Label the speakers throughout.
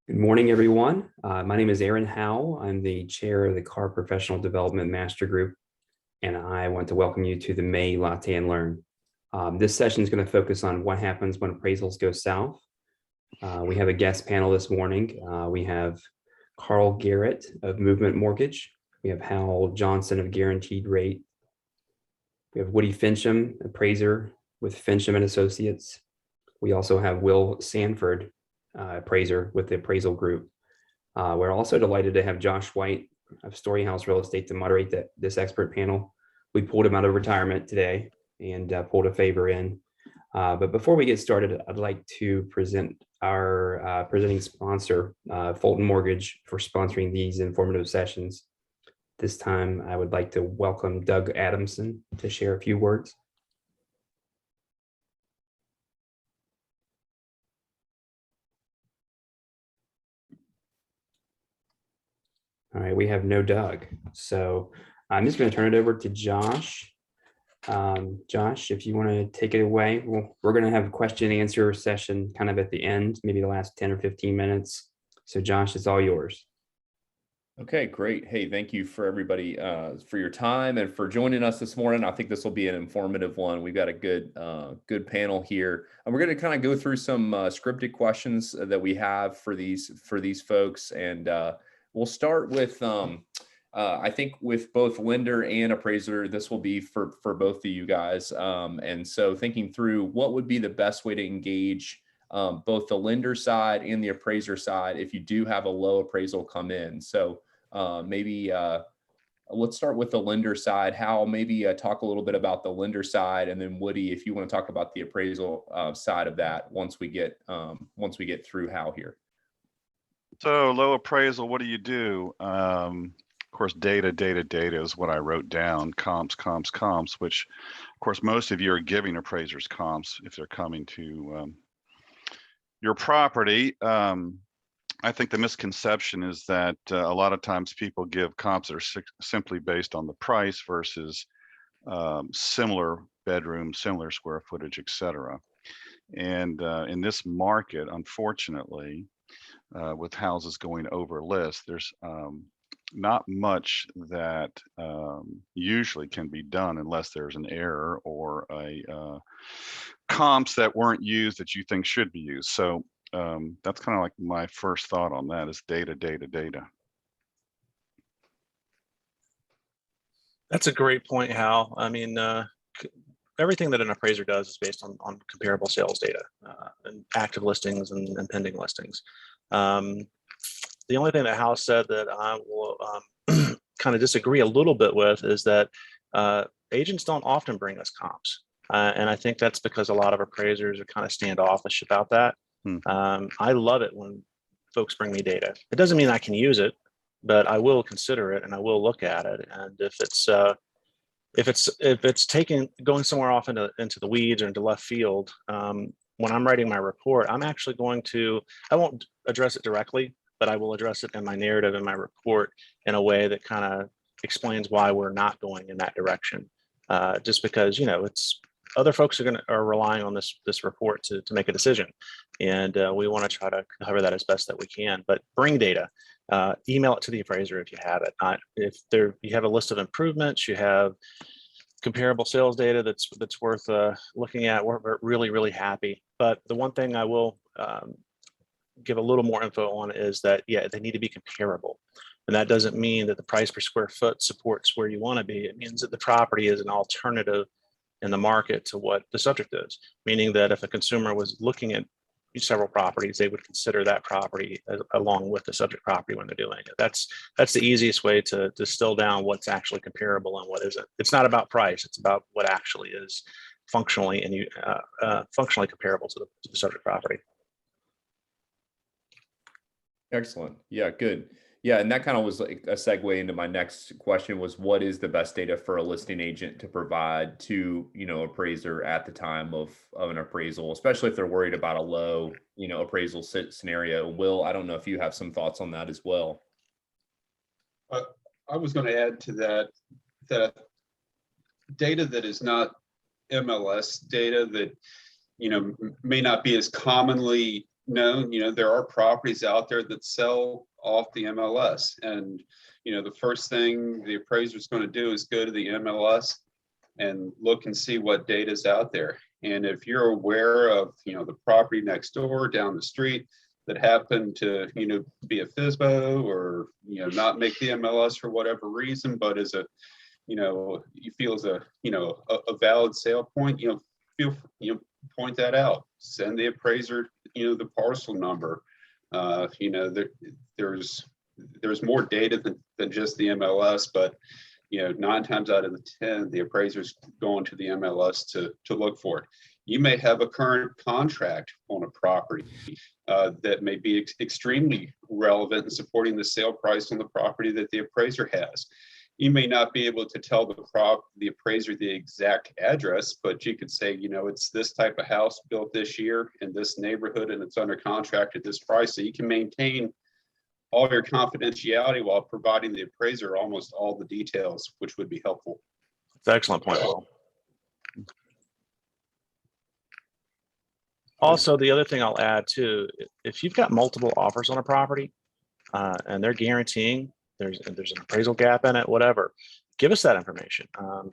Speaker 1: Good morning, everyone. My name is Aaron Howell. I'm the chair of the Car Professional Development Master Group, and I want to welcome you to the May Latte and Learn. This session is going to focus on what happens when appraisals go south. We have a guest panel this morning. We have Carl Garrett of Movement Mortgage. We have Hal Johnson of Guaranteed Rate. We have Woody Fincham, appraiser with Fincham and Associates. We also have Will Sanford, appraiser with the Appraisal Group. We're also delighted to have Josh White of Storyhouse Real Estate to moderate this expert panel. We pulled him out of retirement today and pulled a favor in. But before we get started, I'd like to present our presenting sponsor, Fulton Mortgage, for sponsoring these informative sessions. This time, I would like to welcome Doug Adamson to share a few words. All right, we have no Doug. So I'm just going to turn it over to Josh. Josh, if you want to take it away, we're going to have a question and answer session kind of at the end, maybe the last 10 or 15 minutes. So Josh, it's all yours.
Speaker 2: Okay, great. Hey, thank you for everybody for your time and for joining us this morning. I think this will be an informative one. We've got a good panel here, and we're going to kind of go through some scripted questions that we have for these folks, and we'll start with I think with both lender and appraiser. This will be for both of you guys, and so thinking through what would be the best way to engage both the lender side and the appraiser side if you do have a low appraisal come in. So maybe let's start with the lender side. Hal, maybe talk a little bit about the lender side, and then Woody, if you want to talk about the appraisal side of that once we get through Hal here.
Speaker 3: So low appraisal, what do you do? Of course, data is what I wrote down. Comps, which of course most of you are giving appraisers comps if they're coming to your property. I think the misconception is that a lot of times people give comps that are simply based on the price versus similar bedrooms, similar square footage, etc. And in this market, unfortunately, with houses going over list, there's not much that usually can be done unless there's an error or a comps that weren't used that you think should be used. So that's kind of like my first thought on that is data.
Speaker 4: That's a great point, Hal. I mean, everything that an appraiser does is based on comparable sales data and active listings and pending listings. The only thing that Hal said that I will kind of disagree a little bit with is that agents don't often bring us comps. And I think that's because a lot of appraisers are kind of standoffish about that. I love it when folks bring me data. It doesn't mean I can use it, but I will consider it and I will look at it. And if it's going somewhere off into the weeds or into left field, when I'm writing my report, I'm actually I won't address it directly, but I will address it in my narrative in my report in a way that kind of explains why we're not going in that direction. Just because, it's other folks are relying on this report to make a decision, and we want to try to cover that as best that we can. But bring data, email it to the appraiser if you have it. If you have a list of improvements, you have comparable sales data that's worth looking at. We're really happy. But the one thing I will give a little more info on is that they need to be comparable. And that doesn't mean that the price per square foot supports where you want to be. It means that the property is an alternative in the market to what the subject is, meaning that if a consumer was looking at several properties, they would consider that property along with the subject property when they're doing it. That's the easiest way to distill down what's actually comparable and what isn't. It's not about price. It's about what actually is functionally comparable to the subject property.
Speaker 2: Excellent. Yeah, good. Yeah, and that kind of was like a segue into my next question was, what is the best data for a listing agent to provide to, appraiser at the time of an appraisal, especially if they're worried about a low, appraisal scenario? Will, I don't know if you have some thoughts on that as well.
Speaker 5: I was going to add to that data that is not MLS data that, may not be as commonly known, there are properties out there that sell off the MLS. And, the first thing the appraiser is going to do is go to the MLS and look and see what data is out there. And if you're aware of, the property next door, down the street, that happened to, be a FSBO or, not make the MLS for whatever reason, but as a, you feel as a, a valid sale point, point that out, send the appraiser, the parcel number. There's more data than just the MLS, but 9 times out of the 10, the appraiser's going to the MLS to look for it. You may have a current contract on a property that may be extremely relevant in supporting the sale price on the property that the appraiser has. You may not be able to tell the appraiser the exact address, but you could say, it's this type of house built this year in this neighborhood and it's under contract at this price. So you can maintain all your confidentiality while providing the appraiser almost all the details, which would be helpful.
Speaker 4: It's an excellent point, Paul. Also, the other thing I'll add too, if you've got multiple offers on a property and they're guaranteeing there's an appraisal gap in it, whatever, give us that information.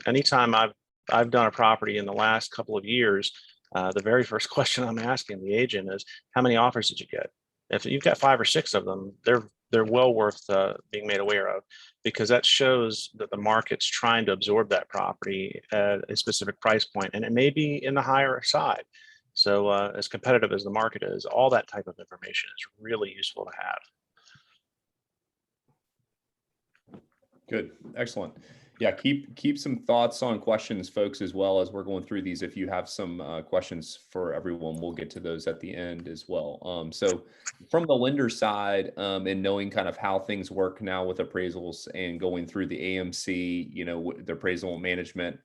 Speaker 4: Anytime I've done a property in the last couple of years, the very first question I'm asking the agent is, how many offers did you get? If you've got 5 or 6 of them, they're well worth being made aware of, because that shows that the market's trying to absorb that property at a specific price point, and it may be in the higher side. So as competitive as the market is, all that type of information is really useful to have.
Speaker 2: Good, excellent. Yeah, keep some thoughts on questions, folks, as well as we're going through these. If you have some questions for everyone, we'll get to those at the end as well. So from the lender side, and knowing kind of how things work now with appraisals and going through the AMC, the appraisal management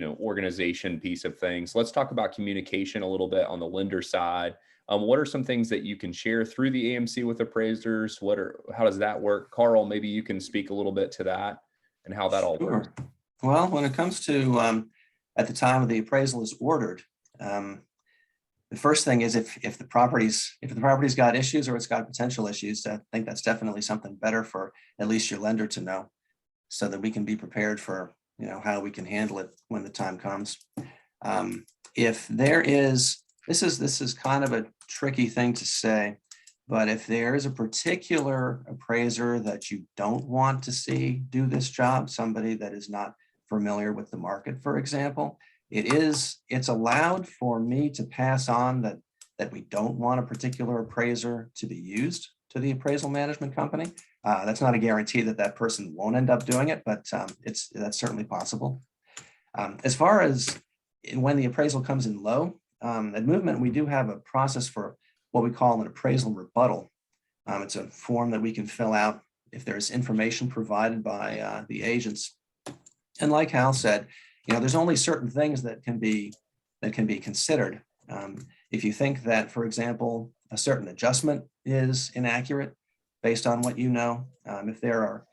Speaker 2: organization piece of things, let's talk about communication a little bit on the lender side. What are some things that you can share through the AMC with appraisers? How does that work? Carl, maybe you can speak a little bit to that and how that all works.
Speaker 6: Well, when it comes to at the time of the appraisal is ordered, the first thing is if the property's got issues or it's got potential issues, I think that's definitely something better for at least your lender to know, so that we can be prepared for how we can handle it when the time comes. If there is, this is kind of a tricky thing to say, but if there is a particular appraiser that you don't want to see do this job, somebody that is not familiar with the market, for example, it's allowed for me to pass on that we don't want a particular appraiser to be used to the appraisal management company. That's not a guarantee that person won't end up doing it, but that's certainly possible. As far as when the appraisal comes in low, at Movement, we do have a process for what we call an appraisal rebuttal. It's a form that we can fill out if there's information provided by the agents. And like Hal said, there's only certain things that can be considered. If you think that, for example, a certain adjustment is inaccurate based on what if there are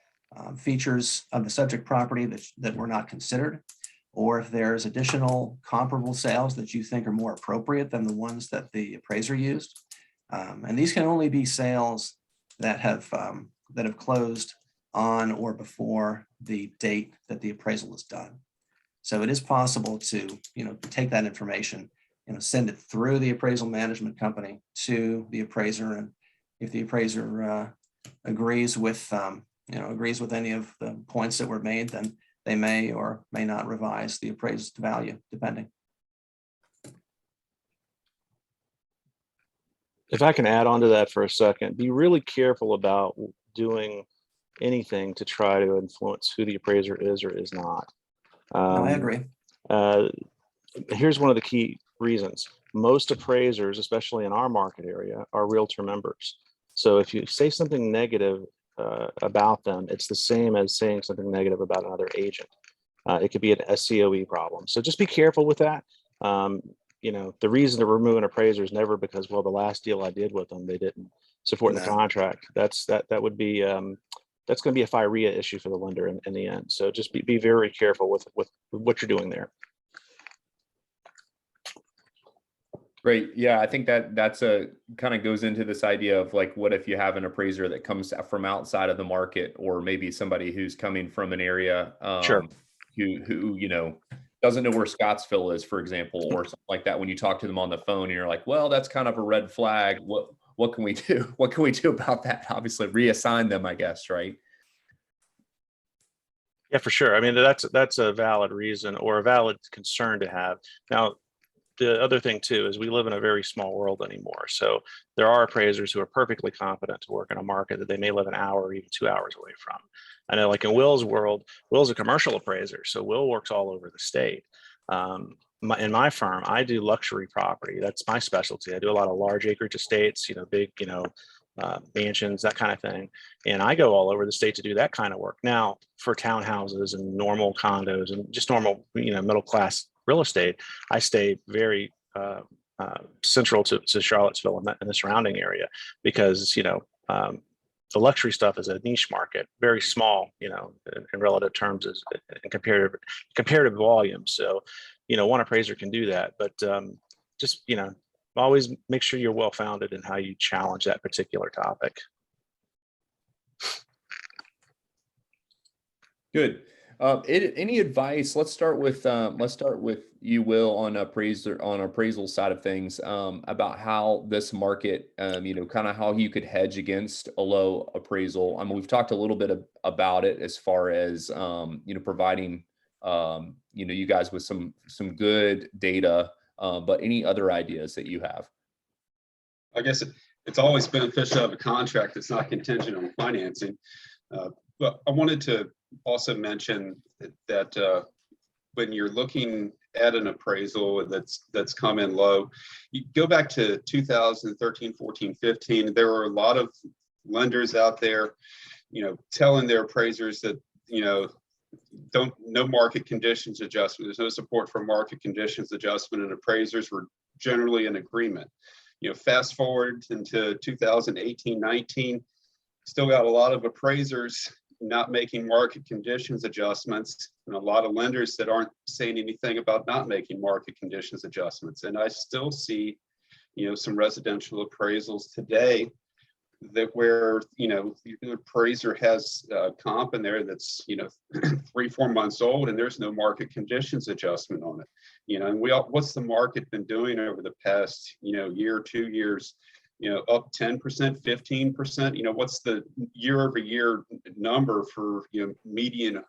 Speaker 6: features of the subject property that were not considered, or if there's additional comparable sales that you think are more appropriate than the ones that the appraiser used. And these can only be sales that have closed on or before the date that the appraisal is done. So it is possible to take that information, send it through the appraisal management company to the appraiser, and if the appraiser agrees with any of the points that were made, then they may or may not revise the appraised value, depending.
Speaker 4: If I can add on to that for a second, be really careful about doing anything to try to influence who the appraiser is or is not.
Speaker 6: I agree.
Speaker 4: Here's one of the key reasons. Most appraisers, especially in our market area, are realtor members. So if you say something negative about them, it's the same as saying something negative about another agent. It could be a COE problem. So just be careful with that. The reason to remove an appraiser is never because, well, the last deal I did with them, they didn't support the contract. That would be that's going to be a FIREA issue for the lender in the end. So just be very careful with what you're doing there.
Speaker 2: Right. Yeah, I think that's a kind of goes into this idea of like, what if you have an appraiser that comes from outside of the market, or maybe somebody who's coming from an area
Speaker 4: Sure.
Speaker 2: who doesn't know where Scottsville is, for example, or something like that. When you talk to them on the phone, and you're like, well, that's kind of a red flag. What can we do? What can we do about that? Obviously, reassign them, I guess, right?
Speaker 4: Yeah, for sure. I mean, that's a valid reason or a valid concern to have. Now, the other thing too is we live in a very small world anymore. So there are appraisers who are perfectly competent to work in a market that they may live an hour or even 2 hours away from. I know, like in Will's world, Will's a commercial appraiser, so Will works all over the state. In my firm, I do luxury property. That's my specialty. I do a lot of large acreage estates, big, mansions, that kind of thing. And I go all over the state to do that kind of work. Now, for townhouses and normal condos and just normal, middle class real estate, I stay very central to Charlottesville and the surrounding area, because the luxury stuff is a niche market, very small, in relative terms, as in comparative volume. So, one appraiser can do that, but just always make sure you're well founded in how you challenge that particular topic.
Speaker 2: Good. Any advice? Let's start with you, Will, on appraisal side of things, about how this market, kind of how you could hedge against a low appraisal. I mean, we've talked a little bit about it as far as providing you guys with some good data, but any other ideas that you have?
Speaker 5: I guess it's always beneficial to have a contract that's not contingent on financing. But I wanted to also mention that when you're looking at an appraisal that's come in low, you go back to 2013, 14, 15, there were a lot of lenders out there, telling their appraisers that, no market conditions adjustment. There's no support for market conditions adjustment, and appraisers were generally in agreement. Fast forward into 2018, 19, still got a lot of appraisers not making market conditions adjustments, and a lot of lenders that aren't saying anything about not making market conditions adjustments. And I still see, some residential appraisals today that where, the appraiser has comp in there that's, 3-4 months old, and there's no market conditions adjustment on it. And what's the market been doing over the past, year, 2 years? Up 10%, 15%. What's the year-over-year number for median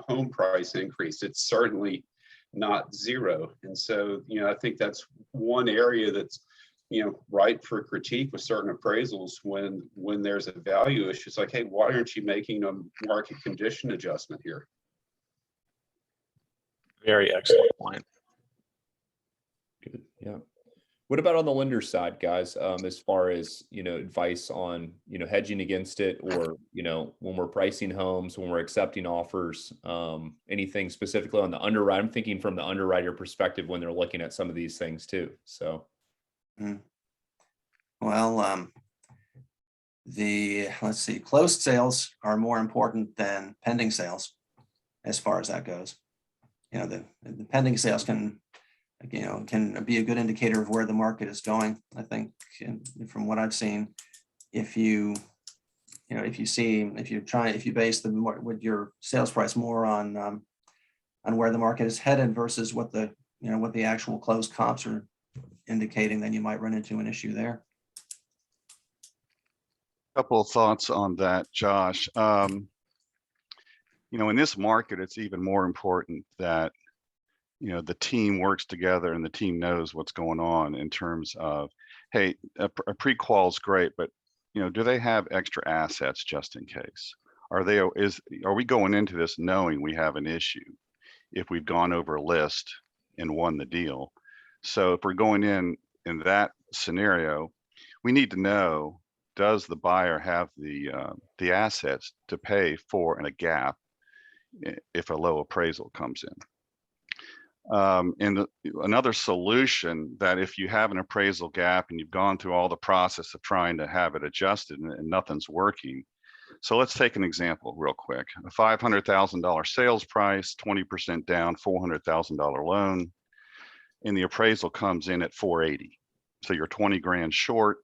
Speaker 5: home price increase? It's certainly not zero. And so I think that's one area that's ripe for critique with certain appraisals when there's a value issue. It's like, hey, why aren't you making a market condition adjustment here?
Speaker 4: Very excellent point.
Speaker 2: Good. Yeah. What about on the lender side, guys? As far as advice on hedging against it, or when we're pricing homes, when we're accepting offers, anything specifically on the underwrite? I'm thinking from the underwriter perspective when they're looking at some of these things too. So,
Speaker 6: well, let's see, closed sales are more important than pending sales, as far as that goes. The pending sales can be a good indicator of where the market is going. I think, from what I've seen, if you base with your sales price more on where the market is headed versus what the actual closed comps are indicating, then you might run into an issue there.
Speaker 3: Couple of thoughts on that, Josh. In this market, it's even more important that the team works together and the team knows what's going on in terms of, hey, a pre-qual is great, but do they have extra assets just in case? Are we going into this knowing we have an issue if we've gone over a list and won the deal? So if we're going in that scenario, we need to know, does the buyer have the assets to pay for a gap if a low appraisal comes in? And another solution, that if you have an appraisal gap and you've gone through all the process of trying to have it adjusted and nothing's working. So let's take an example real quick. A $500,000 sales price, 20% down, $400,000 loan, and the appraisal comes in at $480,000. So you're 20 grand short,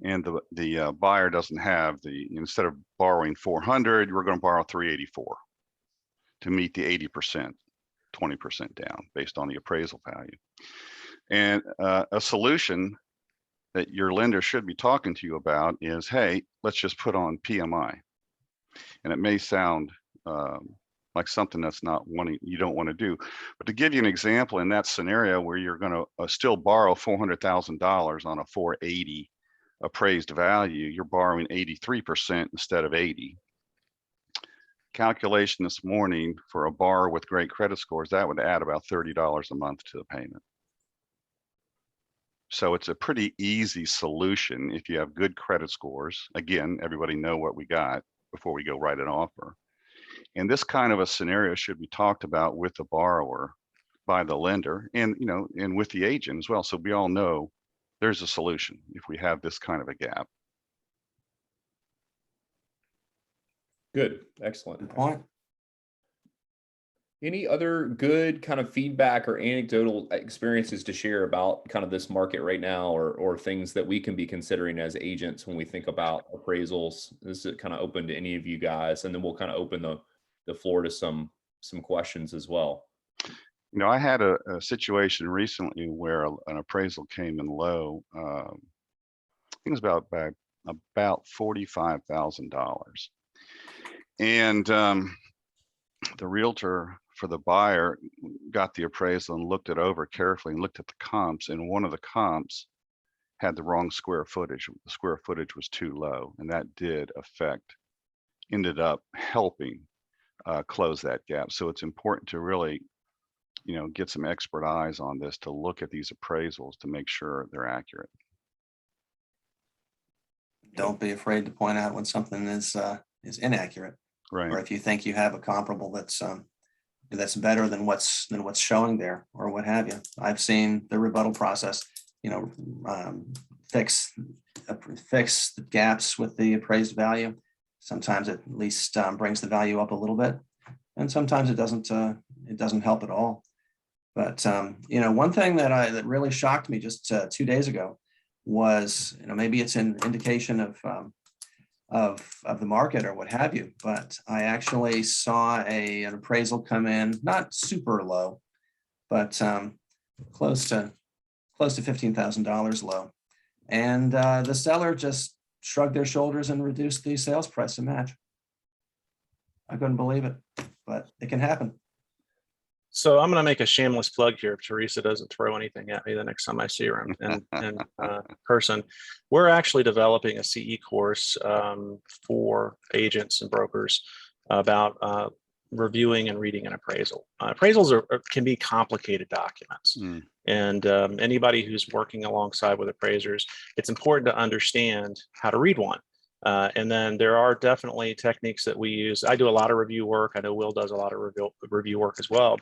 Speaker 3: and the buyer doesn't have instead of borrowing 400, you're going to borrow 384 to meet the 80%, 20% down based on the appraisal value. And a solution that your lender should be talking to you about is, hey, let's just put on PMI. And it may sound like something that's you don't want to do, but to give you an example, in that scenario where you're going to still borrow $400,000 on a 480 appraised value, you're borrowing 83% instead of 80. Calculation this morning for a borrower with great credit scores, that would add about $30 a month to the payment. So it's a pretty easy solution if you have good credit scores. Again, everybody know what we got before we go write an offer. And this kind of a scenario should be talked about with the borrower by the lender and, and with the agent as well. So we all know there's a solution if we have this kind of a gap.
Speaker 2: Good. Excellent.
Speaker 6: Good point.
Speaker 2: Any other good kind of feedback or anecdotal experiences to share about kind of this market right now, or things that we can be considering as agents when we think about appraisals? This is kind of open to any of you guys, and then we'll kind of open the floor to some questions as well.
Speaker 3: I had a situation recently where an appraisal came in low. I think it was about $45,000, and the realtor for the buyer got the appraisal and looked it over carefully and looked at the comps, and one of the comps had the wrong square footage. The square footage was too low, and that ended up helping close that gap. So it's important to really, get some expert eyes on this, to look at these appraisals to make sure they're accurate.
Speaker 6: Don't be afraid to point out when something is inaccurate.
Speaker 3: Right.
Speaker 6: Or if you think you have a comparable that's better than what's showing there, or what have you. I've seen the rebuttal process, fix the gaps with the appraised value. Sometimes it at least brings the value up a little bit, and sometimes it doesn't help at all. But one thing that really shocked me just 2 days ago was, maybe it's an indication of the market or what have you, but I actually saw an appraisal come in, not super low, but close to $15,000 low. And the seller just shrugged their shoulders and reduced the sales price to match. I couldn't believe it, but it can happen.
Speaker 4: So I'm going to make a shameless plug here if Teresa doesn't throw anything at me the next time I see her in person. We're actually developing a CE course for agents and brokers about reviewing and reading an appraisal. Appraisals can be complicated documents. And anybody who's working alongside with appraisers, it's important to understand how to read one. And then there are definitely techniques that we use. I do a lot of review work. I know Will does a lot of review work as well.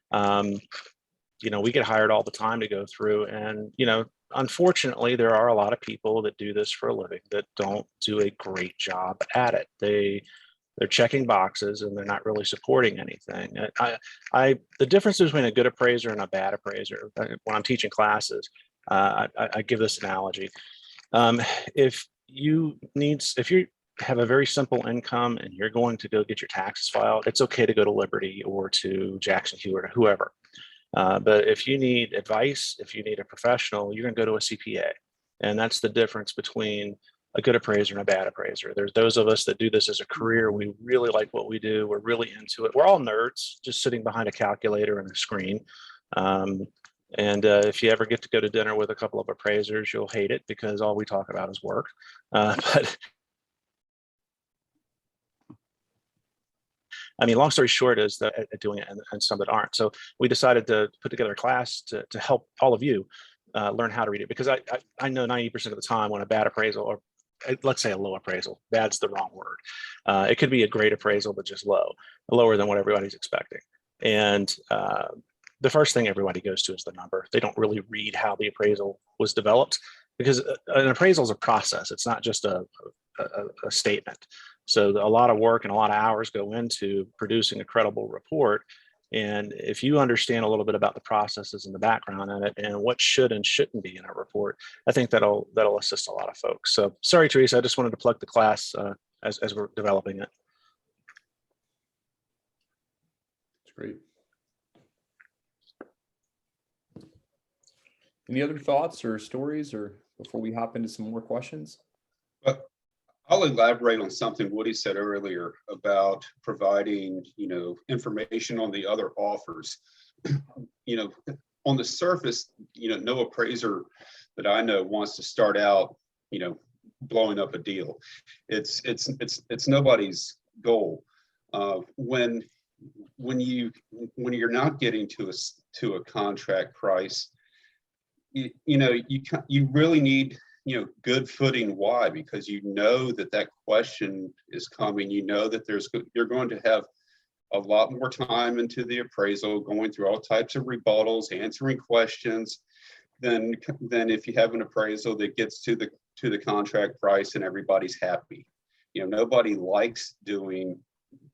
Speaker 4: We get hired all the time to go through, and unfortunately there are a lot of people that do this for a living that don't do a great job at it. They're checking boxes and they're not really supporting anything. The difference between a good appraiser and a bad appraiser, when I'm teaching classes, I give this analogy. If you have a very simple income and you're going to go get your taxes filed, it's okay to go to Liberty or to Jackson Hewitt or whoever. But if you need advice, if you need a professional, you're going to go to a CPA. And that's the difference between a good appraiser and a bad appraiser. There's those of us that do this as a career. We really like what we do. We're really into it. We're all nerds, just sitting behind a calculator and a screen. If you ever get to go to dinner with a couple of appraisers, you'll hate it because all we talk about is work. But long story short is that doing it and some that aren't. So we decided to put together a class to help all of you learn how to read it, because I know 90% of the time when a bad appraisal, or let's say a low appraisal, bad's the wrong word. It could be a great appraisal, but just lower than what everybody's expecting. And the first thing everybody goes to is the number. They don't really read how the appraisal was developed, because an appraisal is a process. It's not just a statement. So a lot of work and a lot of hours go into producing a credible report. And if you understand a little bit about the processes and the background on it and what should and shouldn't be in a report, I think that'll assist a lot of folks. So sorry, Teresa, I just wanted to plug the class as we're developing it.
Speaker 2: That's great. Any other thoughts or stories, or before we hop into some more questions?
Speaker 5: I'll elaborate on something Woody said earlier about providing, information on the other offers. On the surface, no appraiser that I know wants to start out, blowing up a deal. It's nobody's goal. When you're not getting to a contract price, you really need good footing. Why? Because that question is coming. That you're going to have a lot more time into the appraisal, going through all types of rebuttals, answering questions, than if you have an appraisal that gets to the contract price and everybody's happy. Nobody likes doing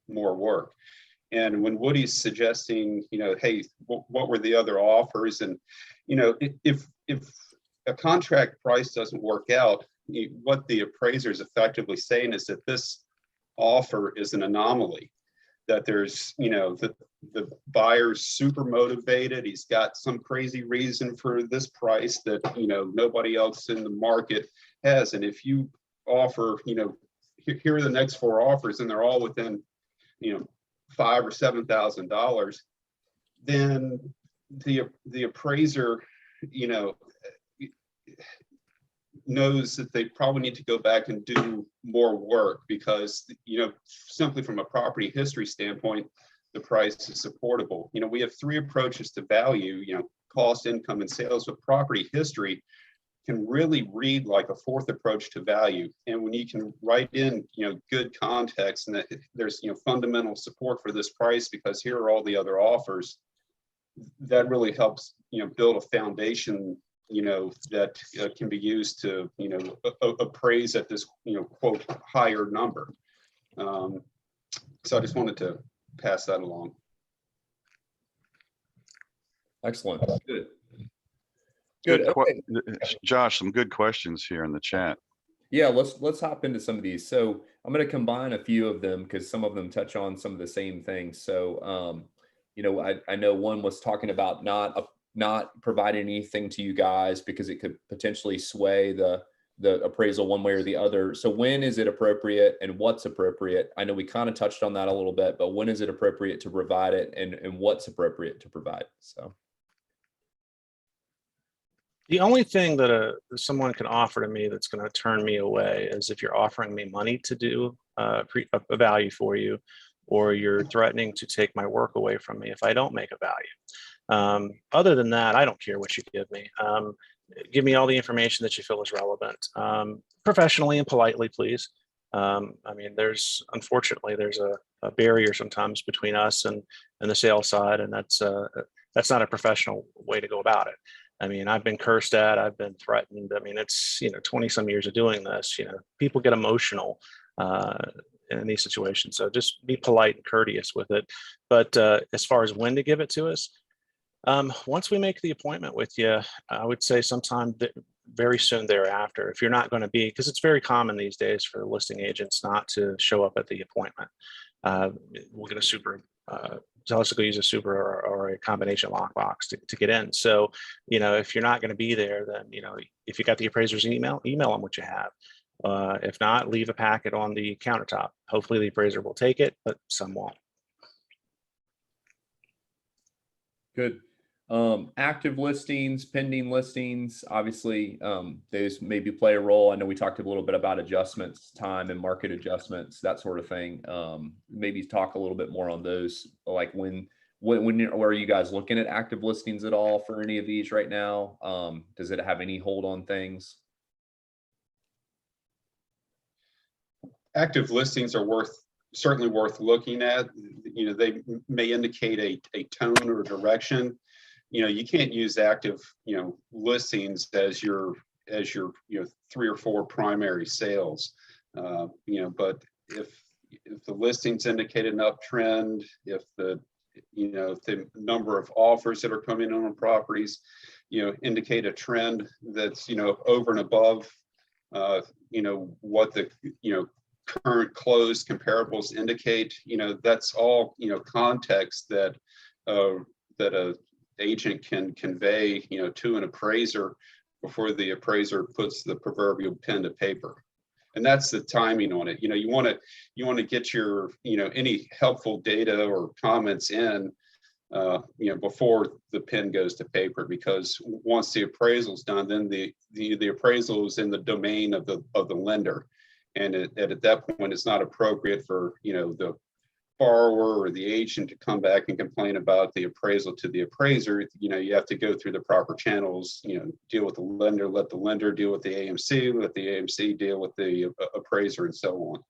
Speaker 5: more work. And when Woody's suggesting, hey, what were the other offers? And if a contract price doesn't work out, what the appraiser is effectively saying is that this offer is an anomaly, that there's, the buyer's super motivated. He's got some crazy reason for this price that, nobody else in the market has. And if you offer, here are the next 4 offers and they're all within, $5,000 or $7,000, then the appraiser, knows that they probably need to go back and do more work because, simply from a property history standpoint, the price is supportable. We have 3 approaches to value, cost, income, and sales, but property history can really read like a 4th approach to value. And when you can write in, good context and that there's, fundamental support for this price because here are all the other offers, that really helps, build a foundation that can be used to, appraise at this, quote, higher number. So I just wanted to pass that along.
Speaker 2: Excellent. Good.
Speaker 3: Good.
Speaker 2: Okay.
Speaker 3: Josh, some good questions here in the chat.
Speaker 2: Yeah, let's hop into some of these. So I'm going to combine a few of them because some of them touch on some of the same things. So, I know one was talking about not providing anything to you guys because it could potentially sway the appraisal one way or the other. So when is it appropriate and what's appropriate? I know we kind of touched on that a little bit, but when is it appropriate to provide it and what's appropriate to provide? So.
Speaker 4: The only thing that someone can offer to me that's going to turn me away is if you're offering me money to do a value for you, or you're threatening to take my work away from me if I don't make a value. Other than that, I don't care what you give me. Give me all the information that you feel is relevant, professionally and politely, please. Unfortunately, there's a barrier sometimes between us and the sales side, and that's not a professional way to go about it. I've been cursed at, I've been threatened. It's 20 some years of doing this. People get emotional in these situations, so just be polite and courteous with it. But as far as when to give it to us, once we make the appointment with you, I would say sometime very soon thereafter. If you're not going to be, because it's very common these days for listing agents not to show up at the appointment. We'll get a super. So also go use a super or a combination lockbox to get in. So, if you're not going to be there, then, if you got the appraiser's email them what you have. If not, leave a packet on the countertop. Hopefully the appraiser will take it, but some won't.
Speaker 2: Good. Active listings, pending listings, obviously, those maybe play a role. I know we talked a little bit about adjustments, time and market adjustments, that sort of thing. Maybe talk a little bit more on those, like when are you guys looking at active listings at all for any of these right now? Does it have any hold on things?
Speaker 5: Active listings are certainly worth looking at. They may indicate a tone or direction. You can't use active, listings as your 3 or 4 primary sales. But if the listings indicate an uptrend, if the the number of offers that are coming in on properties, indicate a trend that's, over and above, what the, current closed comparables indicate. That's all, context that, that a agent can convey, to an appraiser before the appraiser puts the proverbial pen to paper. And that's the timing on it. You want to get your, any helpful data or comments in, before the pen goes to paper, because once the appraisal is done, then the appraisal is in the domain of the lender. And at that point, it's not appropriate for, the borrower or the agent to come back and complain about the appraisal to the appraiser. You have to go through the proper channels, deal with the lender, let the lender deal with the AMC, let the AMC deal with the appraiser, and so on.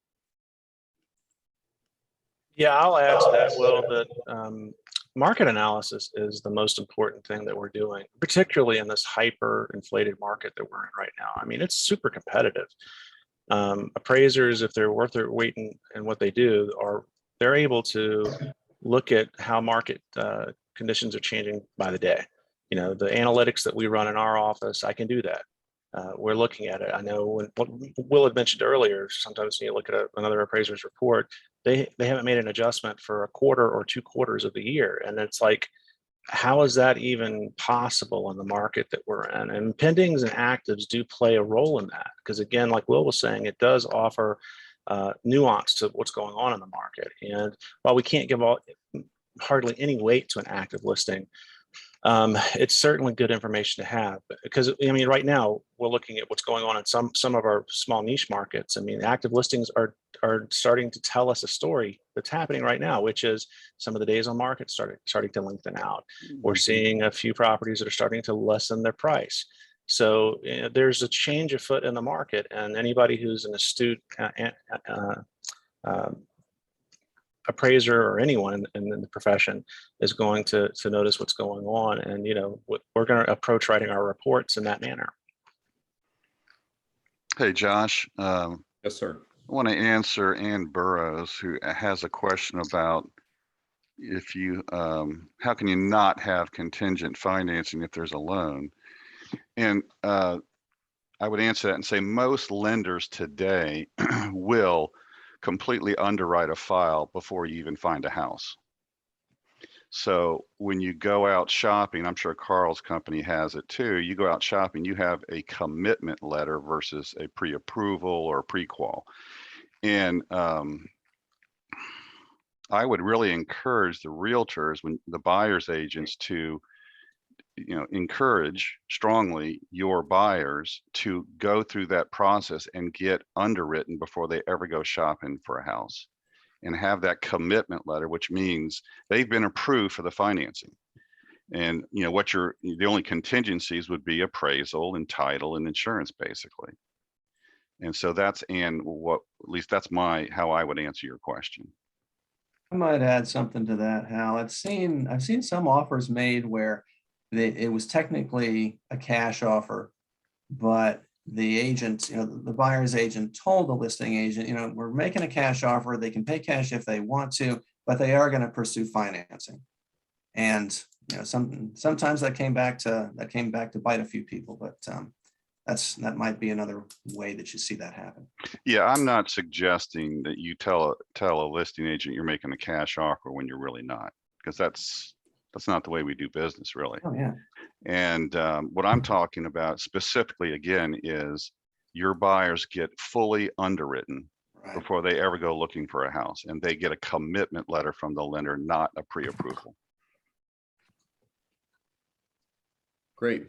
Speaker 4: Yeah, I'll add to that, Will, that market analysis is the most important thing that we're doing, particularly in this hyper inflated market that we're in right now. I mean, it's super competitive. Appraisers, if they're worth their weight in what they do, they're able to look at how market conditions are changing by the day. The analytics that we run in our office, I can do that. We're looking at it. I know what Will had mentioned earlier, sometimes when you look at another appraiser's report, they haven't made an adjustment for a quarter or 2 quarters of the year. And it's like, how is that even possible in the market that we're in? And pendings and actives do play a role in that, because again, like Will was saying, it does offer nuance to what's going on in the market. And while we can't give hardly any weight to an active listing, it's certainly good information to have, because I mean, right now we're looking at what's going on in some of our small niche markets. I mean, active listings are starting to tell us a story that's happening right now, which is some of the days on market starting to lengthen out. We're seeing a few properties that are starting to lessen their price. So there's a change afoot in the market, and anybody who's an astute appraiser or anyone in the profession is going to notice what's going on. And, we're going to approach writing our reports in that manner.
Speaker 3: Hey, Josh.
Speaker 2: Yes, sir.
Speaker 3: I want to answer Ann Burrows, who has a question about if you, how can you not have contingent financing if there's a loan? And I would answer that and say most lenders today will completely underwrite a file before you even find a house. So when you go out shopping, I'm sure Carl's company has it too, you go out shopping, you have a commitment letter versus a pre-approval or pre-qual. And I would really encourage the realtors, when the buyer's agents, to encourage strongly your buyers to go through that process and get underwritten before they ever go shopping for a house, and have that commitment letter, which means they've been approved for the financing. And the only contingencies would be appraisal and title and insurance, basically. And so that's, at least that's how I would answer your question.
Speaker 6: I might add something to that, Hal. I've seen some offers made where it was technically a cash offer, but the agent, the buyer's agent told the listing agent, we're making a cash offer. They can pay cash if they want to, but they are going to pursue financing. And sometimes that came back to bite a few people, but that might be another way that you see that happen.
Speaker 3: Yeah, I'm not suggesting that you tell a listing agent you're making a cash offer when you're really not, because that's not the way we do business, really.
Speaker 6: Oh, yeah.
Speaker 3: And what I'm talking about specifically, again, is your buyers get fully underwritten before they ever go looking for a house, and they get a commitment letter from the lender, not a pre-approval.
Speaker 2: Great.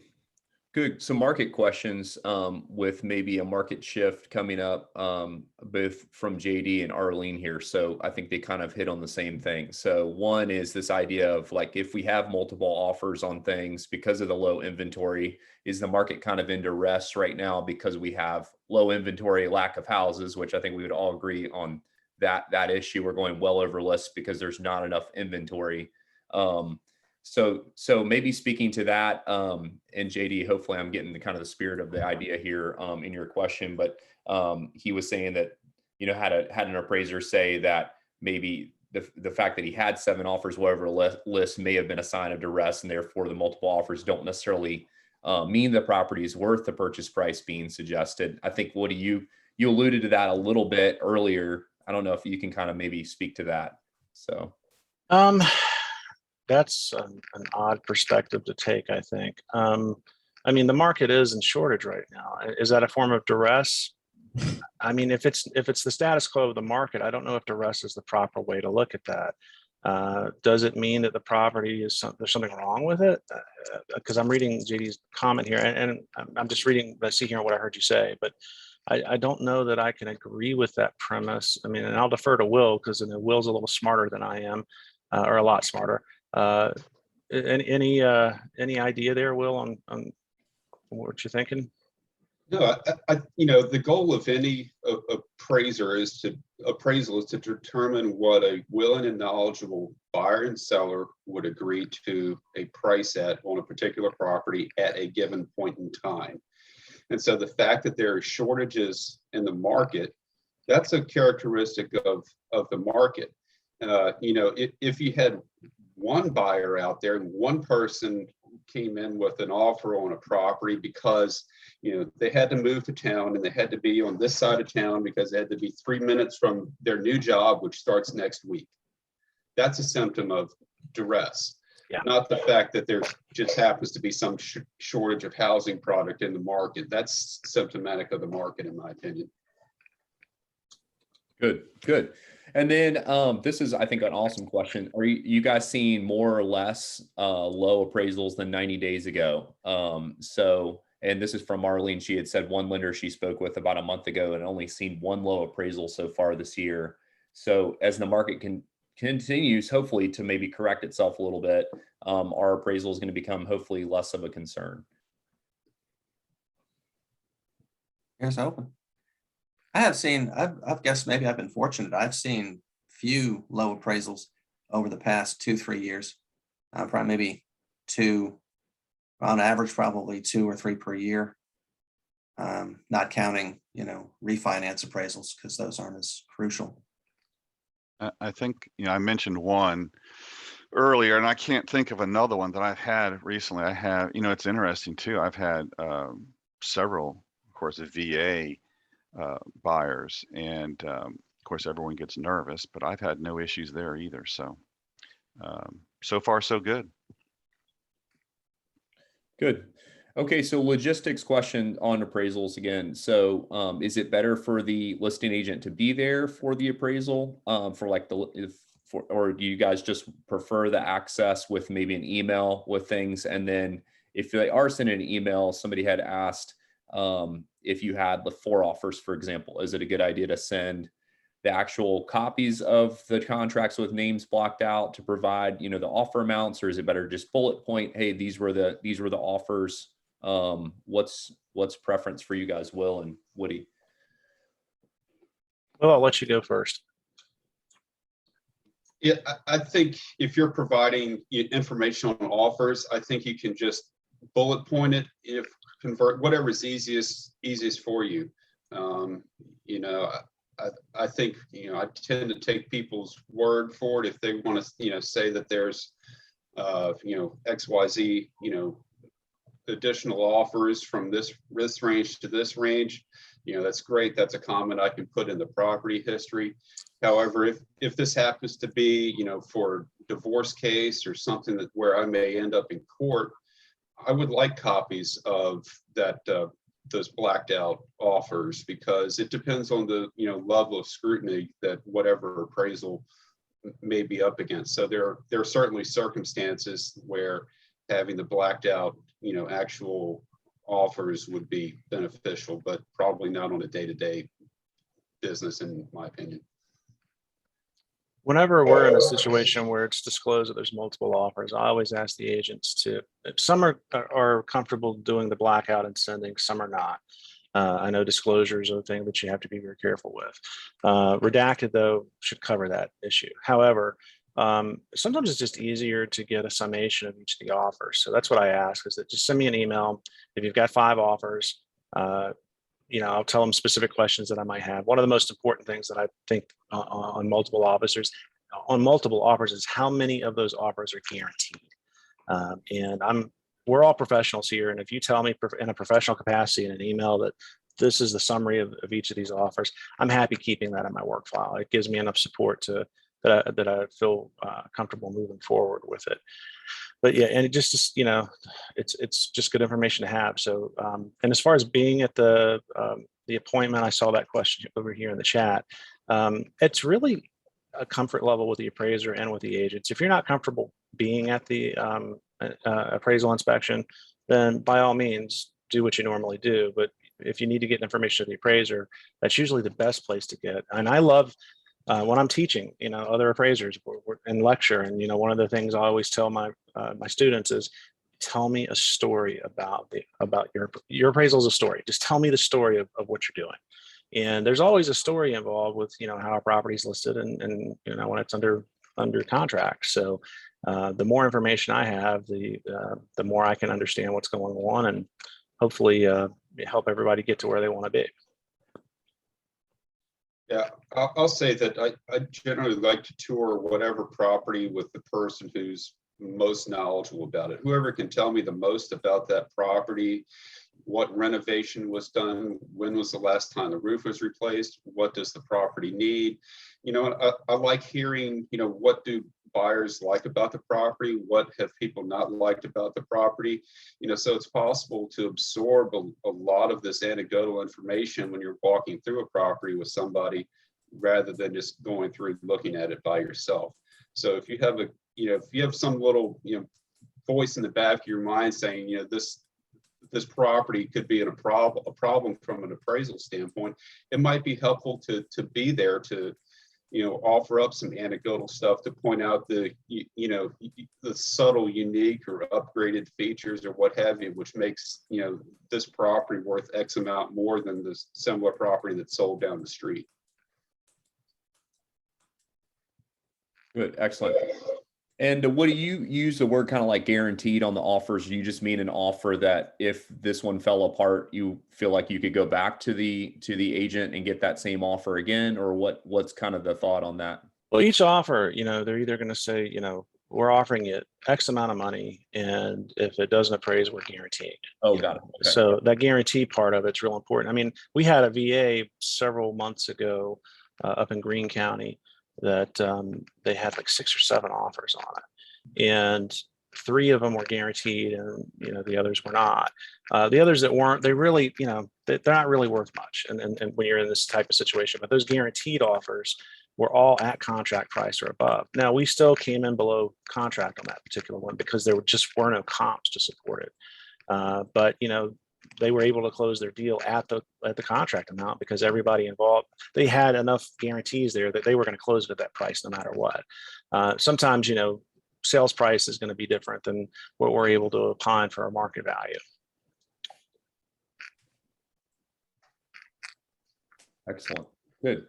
Speaker 2: Good. So market questions with maybe a market shift coming up, both from JD and Arlene here. So I think they kind of hit on the same thing. So one is this idea of like, if we have multiple offers on things because of the low inventory, is the market kind of into rest right now because we have low inventory, lack of houses, which I think we would all agree on that issue. We're going well over list because there's not enough inventory. So maybe speaking to that, and JD, hopefully I'm getting the kind of the spirit of the idea here in your question, but he was saying that, had an appraiser say that maybe the fact that he had 7 offers, whatever list may have been a sign of duress, and therefore the multiple offers don't necessarily mean the property is worth the purchase price being suggested. I think, Woody, you alluded to that a little bit earlier. I don't know if you can kind of maybe speak to that. So,
Speaker 4: that's an odd perspective to take, I think. I mean, the market is in shortage right now. Is that a form of duress? I mean, if it's the status quo of the market, I don't know if duress is the proper way to look at that. Does it mean that the property is there's something wrong with it? Because I'm reading JD's comment here, and I'm just reading, see here what I heard you say, but I don't know that I can agree with that premise. I mean, and I'll defer to Will, because Will's a little smarter than I am, or a lot smarter. Any idea there, Will, on what you're thinking?
Speaker 5: No, the goal of any appraisal is to determine what a willing and knowledgeable buyer and seller would agree to a price at on a particular property at a given point in time. And so the fact that there are shortages in the market, that's a characteristic of the market. If you had one buyer out there and one person came in with an offer on a property because they had to move to town and they had to be on this side of town because they had to be 3 minutes from their new job, which starts next week, that's a symptom of duress.
Speaker 4: Yeah.
Speaker 5: Not the fact that there just happens to be some shortage of housing product in the market. That's symptomatic of the market, in my opinion.
Speaker 2: Good. And then this is, I think, an awesome question. Are you guys seeing more or less low appraisals than 90 days ago? And this is from Marlene. She had said one lender she spoke with about a month ago and only seen one low appraisal so far this year. So as the market continues, hopefully, to maybe correct itself a little bit, our appraisal is going to become hopefully less of a concern.
Speaker 6: Here's open. I have seen, I've guessed maybe I've been fortunate. I've seen few low appraisals over the past 2-3 years. Probably maybe 2, on average, probably 2 or 3 per year. Not counting, refinance appraisals, because those aren't as crucial.
Speaker 3: I think, I mentioned one earlier, and I can't think of another one that I've had recently. I have, it's interesting too. I've had several, of course, VA buyers, and of course everyone gets nervous, but I've had no issues there either. So so far so good.
Speaker 2: Okay, so logistics question on appraisals again. So is it better for the listing agent to be there for the appraisal, or do you guys just prefer the access with maybe an email with things? And then if they are sending an email, somebody had asked, if you had the 4 offers, for example, is it a good idea to send the actual copies of the contracts with names blocked out to provide, the offer amounts, or is it better just bullet point, hey, these were the offers? What's preference for you guys, Will and Woody?
Speaker 4: Well, I'll let you go first.
Speaker 5: Yeah, I think if you're providing information on offers, I think you can just bullet point it, if convert whatever's easiest for you. I think, I tend to take people's word for it. If they want to, say that there's, XYZ, additional offers from this range to this range, that's great. That's a comment I can put in the property history. However, if this happens to be, for divorce case or something where I may end up in court, I would like copies of that, those blacked out offers, because it depends on the level of scrutiny that whatever appraisal may be up against. So there are certainly circumstances where having the blacked out actual offers would be beneficial, but probably not on a day-to-day business, in my opinion.
Speaker 4: Whenever we're in a situation where it's disclosed that there's multiple offers, I always ask the agents to, some are comfortable doing the blackout and sending, some are not. I know disclosures are a thing that you have to be very careful with. Redacted, though, should cover that issue. However, sometimes it's just easier to get a summation of each of the offers. So that's what I ask, is that just send me an email. If you've got 5 offers, I'll tell them specific questions that I might have. One of the most important things that I think on multiple offers on multiple offers is how many of those offers are guaranteed. And we're all professionals here. And if you tell me in a professional capacity in an email that this is the summary of each of these offers, I'm happy keeping that in my work file. It gives me enough support that I feel comfortable moving forward with it. But yeah, and it just, you know, it's just good information to have. So, and as far as being at the appointment, I saw that question over here in the chat. It's really a comfort level with the appraiser and with the agents. If you're not comfortable being at the appraisal inspection, then by all means do what you normally do. But if you need to get information to the appraiser, that's usually the best place to get. And I love when I'm teaching, you know, other appraisers and lecture. And, you know, one of the things I always tell my students is, tell me a story about your appraisal is a story. Just tell me the story of what you're doing. And there's always a story involved with, you know, how a property is listed and, you know, when it's under contract. So the more information I have, the more I can understand what's going on and hopefully help everybody get to where they want to be.
Speaker 5: Yeah, I'll say that I generally like to tour whatever property with the person who's most knowledgeable about it. Whoever can tell me the most about that property, what renovation was done, when was the last time the roof was replaced, what does the property need? You know, I like hearing, you know, what do buyers like about the property, what have people not liked about the property, you know, so it's possible to absorb a lot of this anecdotal information when you're walking through a property with somebody rather than just going through looking at it by yourself. So if you have if you have some little, you know, voice in the back of your mind saying, you know, this property could be a problem from an appraisal standpoint, it might be helpful to be there to, you know, offer up some anecdotal stuff to point out the subtle, unique or upgraded features or what have you, which makes, you know, this property worth X amount more than the similar property that's sold down the street.
Speaker 2: Good, excellent. And what do you use the word kind of like guaranteed on the offers? Do you just mean an offer that if this one fell apart, you feel like you could go back to the agent and get that same offer again? Or what's kind of the thought on that?
Speaker 4: Well, each offer, you know, they're either going to say, you know, we're offering you X amount of money, and if it doesn't appraise, we're guaranteed.
Speaker 2: Oh, got it. Okay.
Speaker 4: So that guarantee part of it's real important. I mean, we had a VA several months ago up in Greene County that they had like 6 or 7 offers on it, and 3 of them were guaranteed, and, you know, the others were not. The others that weren't, they really, you know, they're not really worth much. And when you're in this type of situation, but those guaranteed offers were all at contract price or above. Now, we still came in below contract on that particular one because there just were no comps to support it. But, you know, they were able to close their deal at the contract amount because everybody involved, they had enough guarantees there that they were going to close it at that price no matter what. Sometimes, you know, sales price is going to be different than what we're able to opine for our market value.
Speaker 2: Excellent. Good.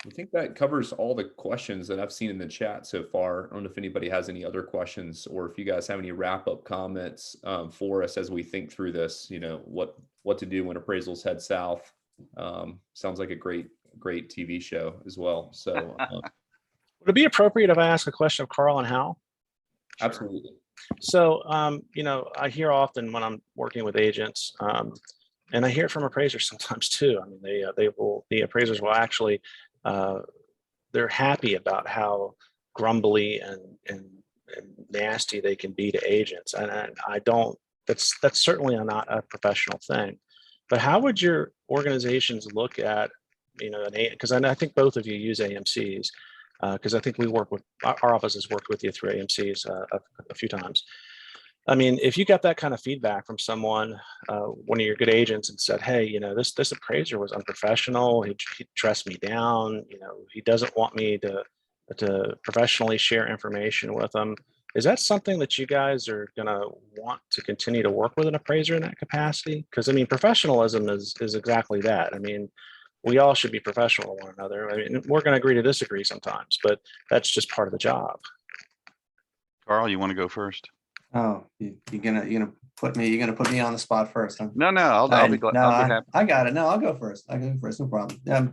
Speaker 2: I think that covers all the questions that I've seen in the chat so far. I don't know if anybody has any other questions or if you guys have any wrap-up comments for us as we think through this, you know, what to do when appraisals head south. Sounds like a great TV show as well. So
Speaker 4: would it be appropriate if I ask a question of Carl and Hal?
Speaker 2: Absolutely.
Speaker 4: So, you know, I hear often when I'm working with agents, and I hear it from appraisers sometimes too. I mean, the appraisers will actually, they're happy about how grumbly and nasty they can be to agents. And I don't, that's certainly not a professional thing. But how would your organizations look at, you know, because I think both of you use AMCs, because I think we work with, our office has worked with you through AMCs a few times. I mean, if you got that kind of feedback from someone, one of your good agents, and said, hey, you know, this appraiser was unprofessional, he dressed me down, you know, he doesn't want me to professionally share information with them. Is that something that you guys are going to want to continue to work with an appraiser in that capacity? Because, I mean, professionalism is exactly that. I mean, we all should be professional with one another. I mean, we're going to agree to disagree sometimes, but that's just part of the job.
Speaker 3: Carl, you want to go first?
Speaker 6: Oh, you're gonna put me on the spot first, huh?
Speaker 3: No, I'll be glad.
Speaker 6: No,
Speaker 3: I'll be happy.
Speaker 6: I got it. No, I'll go first. No problem.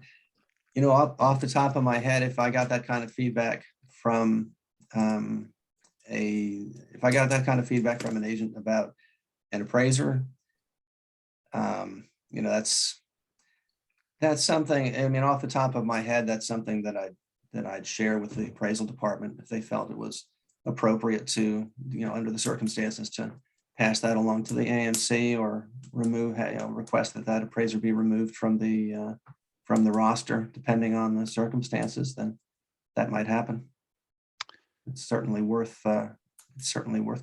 Speaker 6: You know, off the top of my head, if I got that kind of feedback from if I got that kind of feedback from an agent about an appraiser, you know, that's something, I mean, off the top of my head, that's something that I'd share with the appraisal department if they felt it was appropriate to, you know, under the circumstances, to pass that along to the AMC or remove, you know, request that appraiser be removed from the roster, depending on the circumstances. Then that might happen. It's certainly worth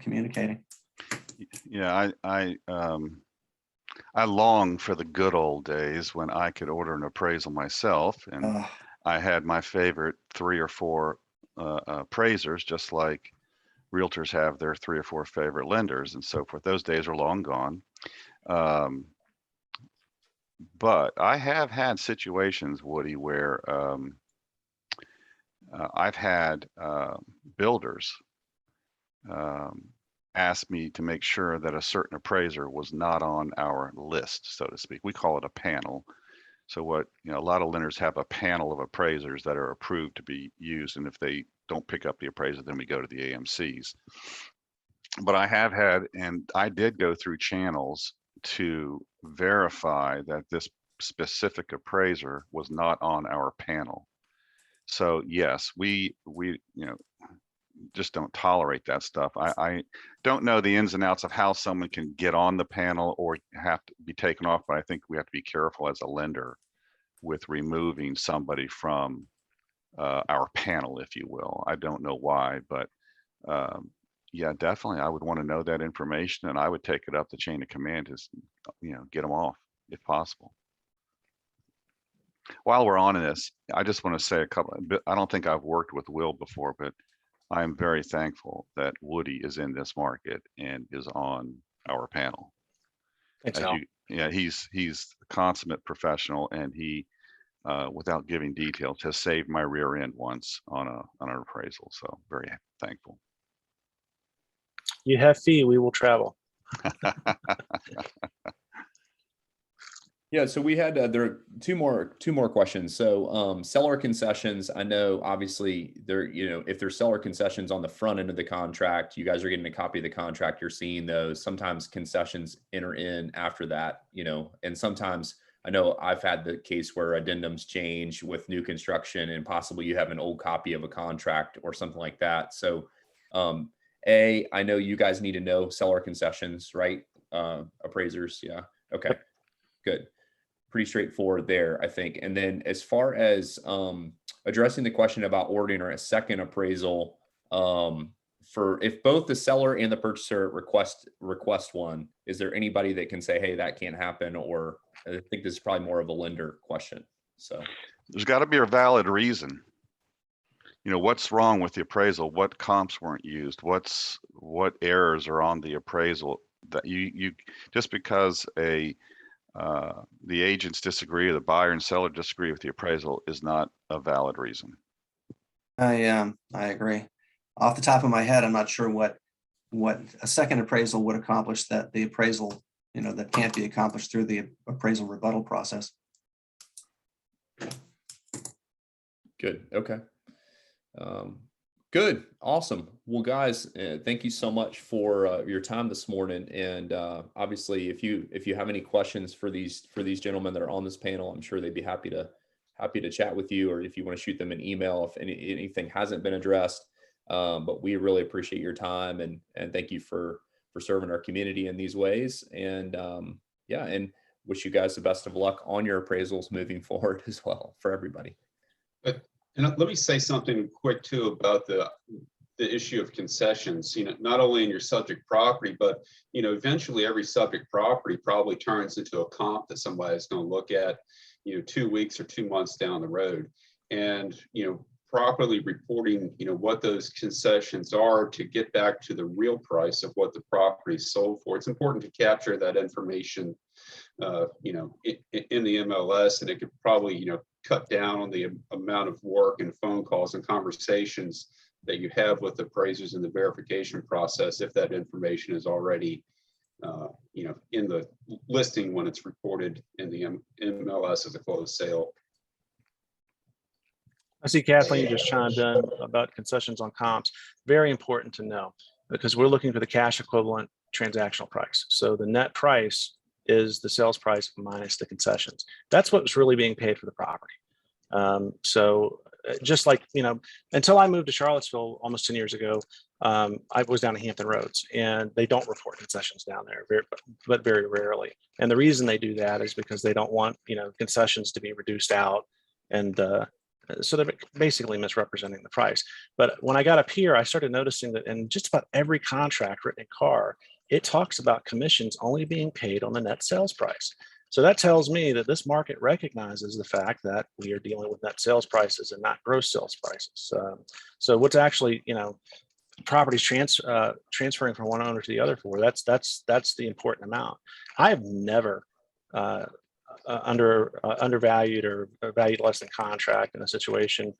Speaker 6: communicating.
Speaker 3: Yeah, I long for the good old days when I could order an appraisal myself, and I had my favorite 3 or 4 appraisers, just like realtors have their 3 or 4 favorite lenders and so forth. Those days are long gone. But I have had situations, Woody, where I've had builders ask me to make sure that a certain appraiser was not on our list, so to speak. We call it a panel. So what, you know, a lot of lenders have a panel of appraisers that are approved to be used, and if they don't pick up the appraiser, then we go to the AMCs. But I have had, and I did go through channels to verify that this specific appraiser was not on our panel. So yes, we you know, just don't tolerate that stuff. I don't know the ins and outs of how someone can get on the panel or have to be taken off, but I think we have to be careful as a lender with removing somebody from our panel, if you will. I don't know why, but yeah, definitely I would want to know that information, and I would take it up the chain of command to, you know, get them off if possible. While we're on this, I just want to say a couple, I don't think I've worked with Will before, but I am very thankful that Woody is in this market and is on our panel.
Speaker 4: Thanks,
Speaker 3: As
Speaker 4: Al.
Speaker 3: yeah, he's a consummate professional, and he, without giving details, has saved my rear end once on an appraisal. So very thankful.
Speaker 4: You have fee, we will travel.
Speaker 2: Yeah, so we had there are two more questions. So seller concessions, I know obviously there, you know, if there's seller concessions on the front end of the contract, you guys are getting a copy of the contract, you're seeing those. Sometimes concessions enter in after that, you know, and sometimes I know I've had the case where addendums change with new construction and possibly you have an old copy of a contract or something like that. So I know you guys need to know seller concessions, right? Appraisers, yeah. Okay, good. Pretty straightforward there, I think. And then as far as addressing the question about ordering a second appraisal, for if both the seller and the purchaser request one, is there anybody that can say, hey, that can't happen? Or I think this is probably more of a lender question. So
Speaker 3: There's got to be a valid reason. You know, what's wrong with the appraisal? What comps weren't used? What errors are on the appraisal that you just because the agents disagree or the buyer and seller disagree with the appraisal is not a valid reason.
Speaker 6: I agree. Off the top of my head, I'm not sure what a second appraisal would accomplish that the appraisal, you know, that can't be accomplished through the appraisal rebuttal process.
Speaker 2: good. Okay. Good. Awesome. Well, guys, thank you so much for your time this morning. And obviously, if you have any questions for these gentlemen that are on this panel, I'm sure they'd be happy to chat with you, or if you want to shoot them an email if anything hasn't been addressed. But we really appreciate your time and thank you for serving our community in these ways. And yeah, and wish you guys the best of luck on your appraisals moving forward as well for everybody.
Speaker 5: And let me say something quick too about the issue of concessions. You know, not only in your subject property, but you know, eventually every subject property probably turns into a comp that somebody's going to look at, you know, 2 weeks or 2 months down the road. And you know, properly reporting, you know, what those concessions are to get back to the real price of what the property sold for. It's important to capture that information, you know, in the MLS, and it could probably, you know, cut down on the amount of work and phone calls and conversations that you have with appraisers in the verification process if that information is already, you know, in the listing when it's reported in the MLS as a closed sale.
Speaker 4: I see Kathleen just chimed in about concessions on comps. Very important to know because we're looking for the cash equivalent transactional price. So the net price is the sales price minus the concessions. That's what's really being paid for the property. So just like, until I moved to Charlottesville almost 10 years ago, I was down at Hampton Roads and they don't report concessions down there, but very rarely. And the reason they do that is because they don't want, concessions to be reduced out. And so they're basically misrepresenting the price. But when I got up here, I started noticing that in just about every contract written in CAR, it talks about commissions only being paid on the net sales price. So that tells me that this market recognizes the fact that we are dealing with net sales prices and not gross sales prices. So what's actually, properties transferring from one owner to the other for, that's the important amount. I have never undervalued or valued less than contract in a situation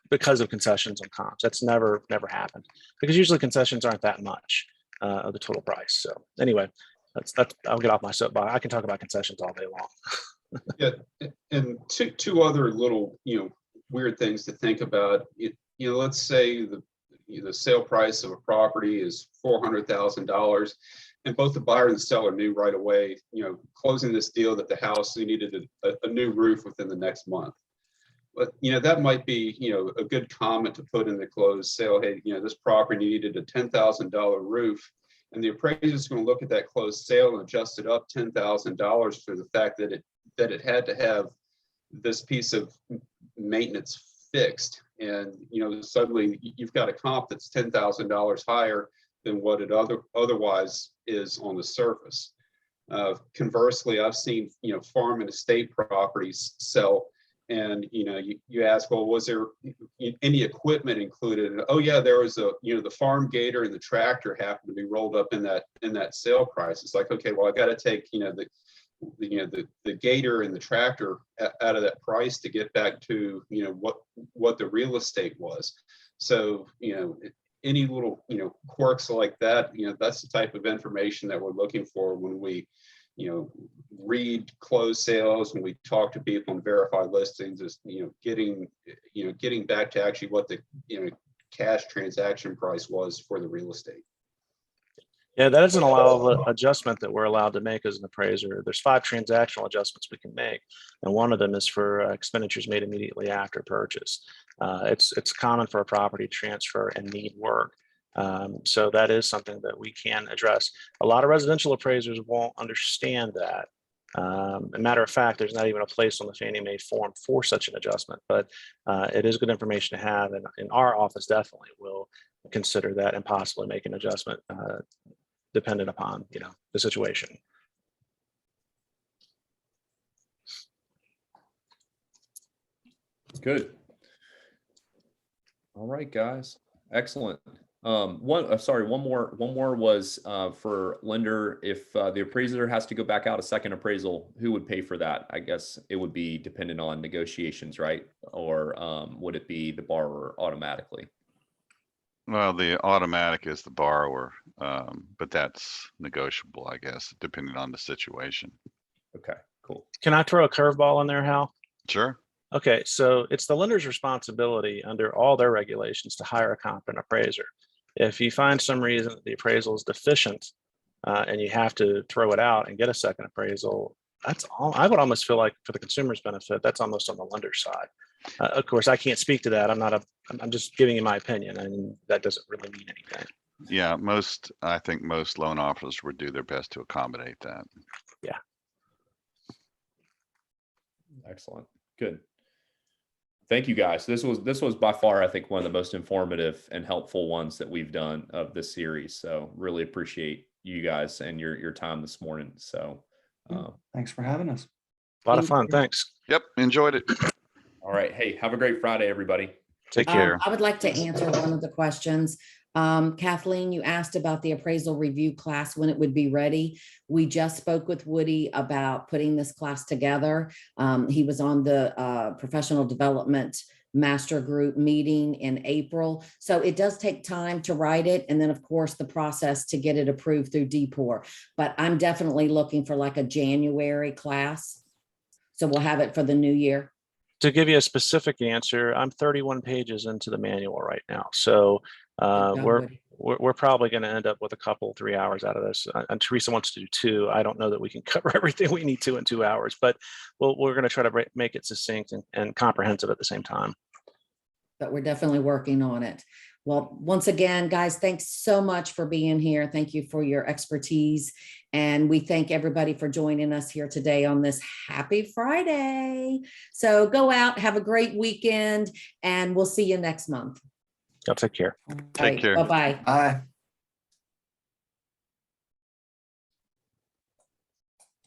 Speaker 4: because of concessions on comps. That's never happened because usually concessions aren't that much of the total price. So anyway, that's I'll get off my soapbox. I can talk about concessions all day long.
Speaker 5: Yeah, and two other little weird things to think about. Let's say the sale price of a property is $400,000, and both the buyer and the seller knew right away, closing this deal, that the house, they needed a new roof within the next month. But that might be a good comment to put in the closed sale. Hey, this property needed a $10,000 roof, and the appraiser is going to look at that closed sale and adjust it up $10,000 for the fact that it had to have this piece of maintenance fixed. And suddenly you've got a comp that's $10,000 higher than what it otherwise is on the surface. Conversely, I've seen farm and estate properties sell, and you ask, well, was there any equipment included? And, oh yeah, there was the farm gator and the tractor happened to be rolled up in that sale price. It's like, okay, well, I got to take the gator and the tractor out of that price to get back to what the real estate was. So any little quirks like that, that's the type of information that we're looking for when we read closed sales, when we talk to people and verify listings, is getting back to actually what the cash transaction price was for the real estate.
Speaker 4: Yeah, that is an allowable adjustment that we're allowed to make as an appraiser. There's 5 transactional adjustments we can make, and one of them is for expenditures made immediately after purchase. It's common for a property transfer and need work. So that is something that we can address. A lot of residential appraisers won't understand that. As a matter of fact, there's not even a place on the Fannie Mae form for such an adjustment, but it is good information to have. And in our office, definitely will consider that and possibly make an adjustment dependent upon the situation.
Speaker 2: Good. All right, guys. Excellent. One more was for lender. If the appraiser has to go back out a second appraisal, who would pay for that? I guess it would be dependent on negotiations, right? Or would it be the borrower automatically?
Speaker 3: Well, the automatic is the borrower, but that's negotiable, I guess, depending on the situation.
Speaker 2: Okay, cool.
Speaker 4: Can I throw a curveball in there, Hal?
Speaker 3: Sure.
Speaker 4: Okay, so it's the lender's responsibility under all their regulations to hire a competent appraiser. If you find some reason that the appraisal is deficient and you have to throw it out and get a second appraisal, that's all. I would almost feel like for the consumer's benefit, that's almost on the lender's side. Of course, I can't speak to that. I'm just giving you my opinion, and that doesn't really mean anything.
Speaker 3: Yeah, I think most loan officers would do their best to accommodate that.
Speaker 4: Yeah.
Speaker 2: Excellent. Good. Thank you, guys. This was by far, I think, one of the most informative and helpful ones that we've done of this series. So really appreciate you guys and your time this morning. So
Speaker 6: thanks for having us.
Speaker 4: A lot of fun. Thanks.
Speaker 3: Yep, enjoyed it.
Speaker 2: All right. Hey, have a great Friday, everybody.
Speaker 3: Take care.
Speaker 7: I would like to answer one of the questions. Kathleen, you asked about the appraisal review class, when it would be ready. We just spoke with Woody about putting this class together. He was on the professional development master group meeting in April. So it does take time to write it. And then of course the process to get it approved through DPOR, but I'm definitely looking for like a January class. So we'll have it for the new year.
Speaker 4: To give you a specific answer, I'm 31 pages into the manual right now. So
Speaker 7: Good job, Woody.
Speaker 4: we're probably going to end up with a couple, 3 hours out of this. And Teresa wants to do 2. I don't know that we can cover everything we need to in 2 hours, but we're going to try to make it succinct and comprehensive at the same time.
Speaker 7: But we're definitely working on it. Well, once again, guys, thanks so much for being here. Thank you for your expertise. And we thank everybody for joining us here today on this happy Friday. So go out, have a great weekend, and we'll see you next month.
Speaker 4: Y'all take care.
Speaker 3: Take care.
Speaker 7: Bye-bye.
Speaker 6: Bye.